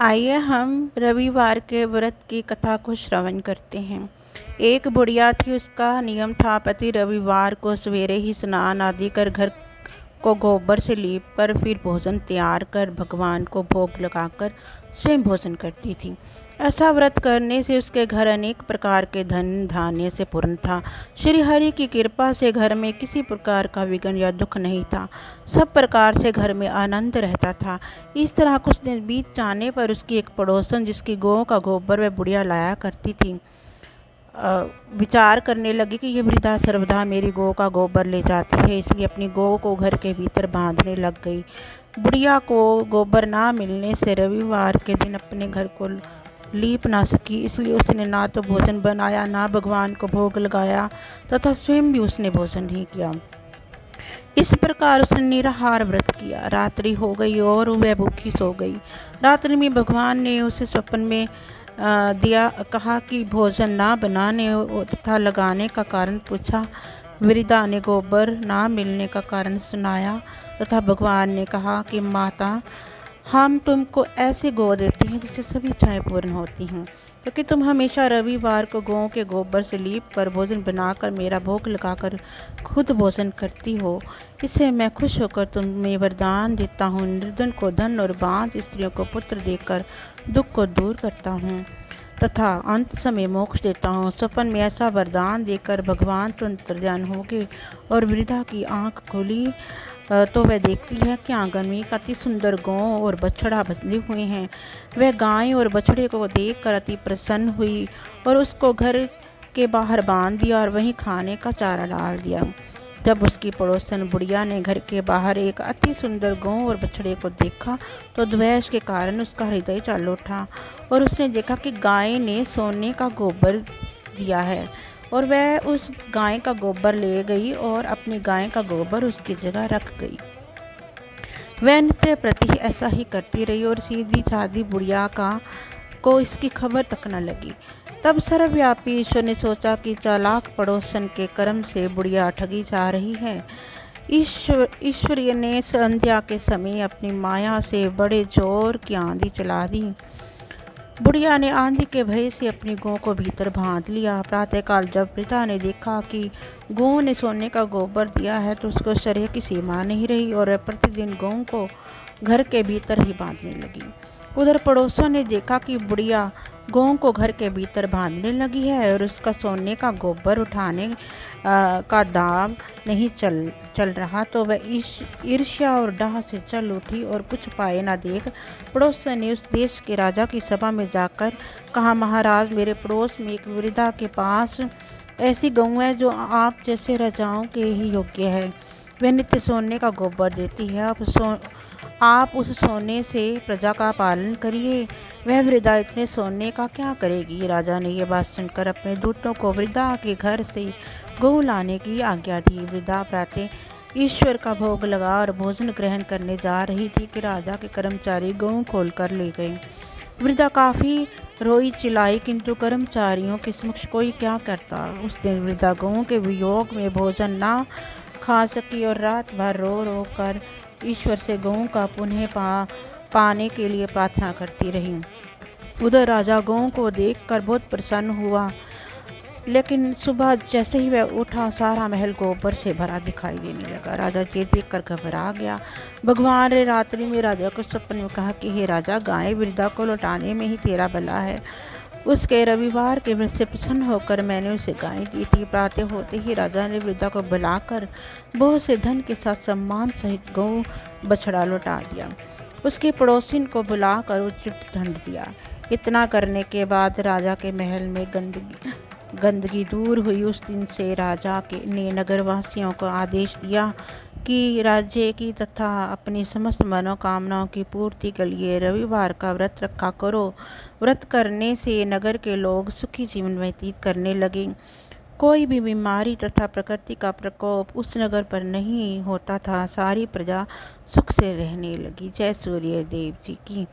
आइए हम रविवार के व्रत की कथा को श्रवण करते हैं। एक बुढ़िया थी, उसका नियम था प्रति रविवार को सवेरे ही स्नान आदि कर घर को गोबर से लीप कर फिर भोजन तैयार कर भगवान को भोग लगाकर स्वयं भोजन करती थी। ऐसा व्रत करने से उसके घर अनेक प्रकार के धन धान्य से पूर्ण था। श्री हरि की कृपा से घर में किसी प्रकार का विघ्न या दुख नहीं था। सब प्रकार से घर में आनंद रहता था। इस तरह कुछ दिन बीत जाने पर उसकी एक पड़ोसन, जिसकी गौ का गोबर वह बुढ़िया लाया करती थी, विचार करने लगी कि ये वृद्धा सर्वदा मेरी गौ का गोबर ले जाती है, इसलिए अपनी गौ को घर के भीतर बांधने लग गई। बुढ़िया को गोबर ना मिलने से रविवार के दिन अपने घर को लीप ना सकी, इसलिए उसने ना तो भोजन बनाया, ना भगवान को भोग लगाया तथा स्वयं भी उसने भोजन नहीं किया। इस प्रकार उसने निराहार व्रत किया। रात्रि हो गई और वह भूखी सो गई। रात्रि में भगवान ने उसे स्वप्न में कहा कि भोजन ना बनाने तथा लगाने का कारण पूछा। वृद्धा ने गोबर ना मिलने का कारण सुनाया तथा भगवान ने कहा कि माता, हम तुमको ऐसी गौ देते हैं जिससे सभी इच्छाएं पूर्ण होती हैं, क्योंकि तुम हमेशा रविवार को गौ के गोबर से लीप कर भोजन बनाकर मेरा भोग लगाकर खुद भोजन करती हो। इससे मैं खुश होकर तुम्हें वरदान देता हूँ। निर्धन को धन और बांझ स्त्रियों को पुत्र देकर दुख को दूर करता हूँ तथा अंत समय मोक्ष देता हूँ। स्वप्न में ऐसा वरदान देकर भगवान तुरंत ध्यान हो गए और वृद्धा की आंख खुली तो वह देखती है कि आंगन में एक अति सुंदर गौ और बछड़ा बंधे हुए हैं। वह गाय और बछड़े को देखकर अति प्रसन्न हुई और उसको घर के बाहर बांध दिया और वहीं खाने का चारा डाल दिया। जब उसकी पड़ोसन बुढ़िया ने घर के बाहर एक अति सुंदर गौ और बछड़े को देखा तो द्वेष के कारण उसका हृदय चल उठा और उसने देखा कि गाय ने सोने का गोबर दिया है और वह उस गाय का गोबर ले गई और अपनी गाय का गोबर उसकी जगह रख गई। वह नित्य प्रति ऐसा ही करती रही और सीधी सादी बुढ़िया को इसकी खबर तक न लगी। तब सर्वव्यापी ईश्वर ने सोचा कि चालाक पड़ोसन के कर्म से बुढ़िया ठगी जा रही है। ईश्वर ने संध्या के समय अपनी माया से बड़े जोर की आंधी चला दी। बुढ़िया ने आंधी के भय से अपनी गौ को भीतर बांध लिया। प्रातःकाल जब वृद्धा ने देखा कि गौ ने सोने का गोबर दिया है तो उसको शरीर की सीमा नहीं रही और प्रतिदिन गौ को घर के भीतर ही बांधने लगी। उधर पड़ोसों ने देखा कि बुढ़िया गौ को घर के भीतर बांधने लगी है और उसका सोने का गोबर उठाने का दाम नहीं चल रहा, तो वह ईर्ष्या और डाह से चल उठी और कुछ पाए न देख पड़ोसन ने उस देश के राजा की सभा में जाकर कहा, महाराज, मेरे पड़ोस में एक वृद्धा के पास ऐसी गौ है जो आप जैसे राजाओं के ही योग्य है। वह नित्य सोने का गोबर देती है। आप उस सोने से प्रजा का पालन करिए। वह वृद्धा इतने सोने का क्या करेगी। राजा ने यह बात सुनकर अपने दूतों को वृद्धा के घर से गौ लाने की आज्ञा दी। वृद्धा प्रातः ईश्वर का भोग लगा और भोजन ग्रहण करने जा रही थी कि राजा के कर्मचारी गौ खोलकर ले गए। वृद्धा काफ़ी रोई चिल्लाई, किंतु कर्मचारियों के समक्ष कोई क्या करता। उस दिन वृद्धा गौ के वियोग में भोजन ना खा सकी और रात भर रो रो कर ईश्वर से गौ का पुनः पाने के लिए प्रार्थना करती रही। उधर राजा गौ को देखकर बहुत प्रसन्न हुआ, लेकिन सुबह जैसे ही वह उठा सारा महल गोबर से भरा दिखाई देने लगा। राजा ये देखकर घबरा गया। भगवान ने रात्रि में राजा को स्वप्न में कहा कि हे राजा, गाय वृद्धा को लौटाने में ही तेरा भला है। उसके रविवार के व्रत से प्रसन्न होकर मैंने उसे गाय दी थी। प्रातः होते ही राजा ने वृद्धा को बुलाकर बहुत से धन के साथ सम्मान सहित गौ बछड़ा लौटा दिया। उसके पड़ोसिन को बुलाकर उचित दंड दिया। इतना करने के बाद राजा के महल में गंदगी दूर हुई। उस दिन से राजा ने नगरवासियों को आदेश दिया कि राज्य की तथा अपनी समस्त मनोकामनाओं की पूर्ति के लिए रविवार का व्रत रखा करो। व्रत करने से नगर के लोग सुखी जीवन व्यतीत करने लगे। कोई भी बीमारी तथा प्रकृति का प्रकोप उस नगर पर नहीं होता था। सारी प्रजा सुख से रहने लगी। जय सूर्य देव जी की।